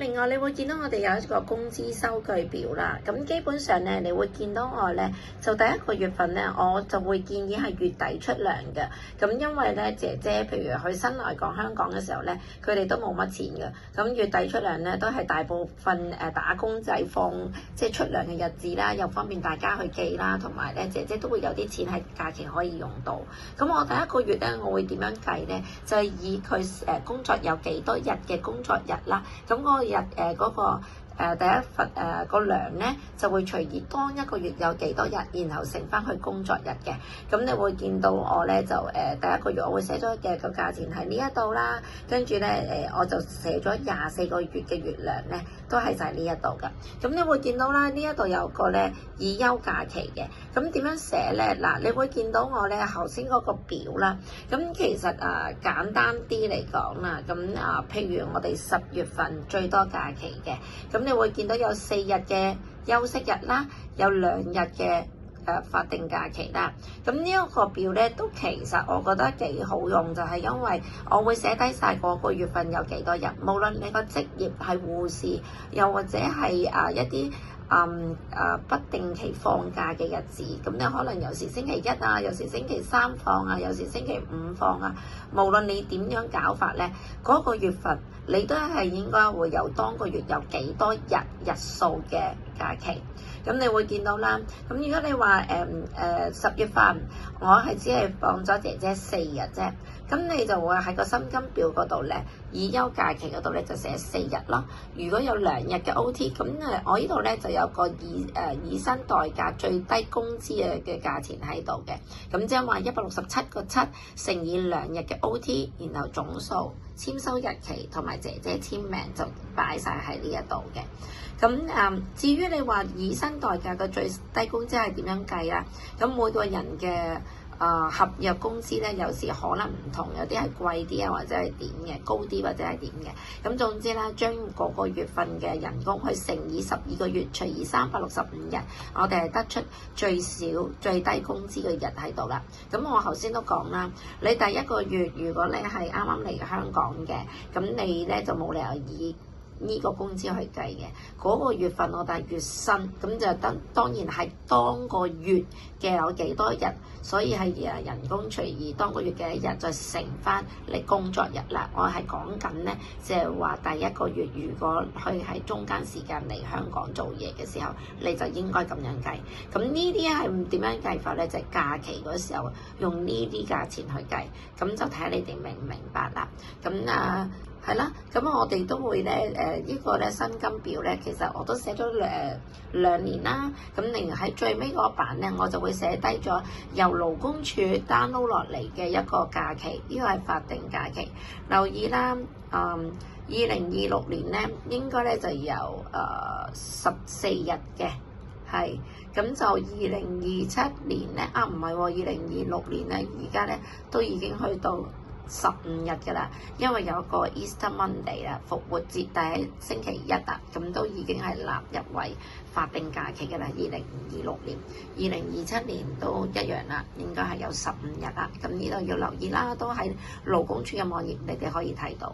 另外你會見到我哋有一個工資收據表啦。咁基本上咧，你會見到我咧，就第一個月份咧，我就會建議係月底出糧嘅。咁因為咧，姐姐譬如佢新來港香港嘅時候咧，佢哋都冇乜錢嘅。咁月底出糧咧，都係大部分打工仔放即係出糧嘅日子啦，又方便大家去記啦，同埋咧姐姐都會有啲錢喺價錢可以用到。咁我第一個月咧，我會點樣計咧？就係以佢工作有幾多日嘅工作日啦。咁嗰個日嗰個第一份個糧咧，就會隨意當一個月有幾多日，然後乘翻去工作日嘅。咁你會見到我咧就第一個月我會寫咗嘅個價錢喺呢一度啦，跟住咧我就寫咗24個月嘅月糧咧，都係就係呢一度嘅。咁你會見到啦，呢一度有個咧以休假期嘅。咁點樣寫咧？嗱，你會見到我咧頭先嗰個表啦。咁其實簡單啲嚟講啦，咁譬如我哋10月份最多假期嘅，咁你會見到有4日嘅休息日啦，有2日嘅法定假期啦。咁呢一個表咧都其實我覺得幾好用，就係因為我會寫低晒嗰個月份有幾多日，無論你個職業係護士，又或者係一啲不定期放假嘅日子，咁你可能有時星期一啊，有時星期三放啊，有時星期五放啊。無論你點樣搞法咧，嗰個月份你都係應該會有當個月有幾多日數嘅假期。咁你會見到啦。咁如果你話10月份我係只係放咗姐姐4日啫，咁你就會喺個薪金表嗰度咧，以休假期嗰度咧就寫4日咯。如果有2日嘅 OT，咁我呢度咧就有個以薪代價最低工資嘅價錢喺度嘅。咁即係話167.7乘以2日嘅 OT， 然後總數、簽收日期同埋姐姐簽名就擺晒喺呢一度嘅。咁至於你話以薪代價嘅最低工資係點樣計啊？咁每個人嘅合約工資咧，有時可能唔同，有啲係貴啲啊，或者係點嘅，高啲或者係點嘅。咁總之啦，將嗰個月份嘅人工去乘以12個月，除以365日，我哋係得出最少最低工資嘅日喺度啦。咁我頭先都講啦，你第一個月如果你係啱啱嚟香港嘅，咁你咧就冇理由以呢個工資去計嘅。嗰個月份我哋係月薪，咁就當然係當個月嘅有幾多日，所以係人工除以當個月嘅一日，再乘翻你工作日啦。我係講緊咧，即係話第一個月如果佢喺中間時間嚟香港做嘢嘅時候，你就應該咁樣計。咁呢啲係點樣計法咧？就係假期嗰時候用呢啲價錢去計，咁就睇下你哋明唔明白啦。咁係啦，咁我哋都會咧，呢個咧薪金表咧，其實我都寫咗兩年啦。咁另外喺最尾嗰版咧，我就會寫低咗由勞工處 download 落嚟嘅一個假期，呢個係法定假期。留意啦，2026年咧應該咧就有14日嘅，係咁就2027年咧唔係喎，2026年咧而家咧都已經去到15日㗎啦，因為有個 Easter Monday 啦，復活節第一星期一啊，咁都已經係納入為法定假期㗎啦。2026年、2027年都一樣啦，應該係有15日啦。咁呢度要留意啦，都喺勞工處嘅網頁，你哋可以睇到。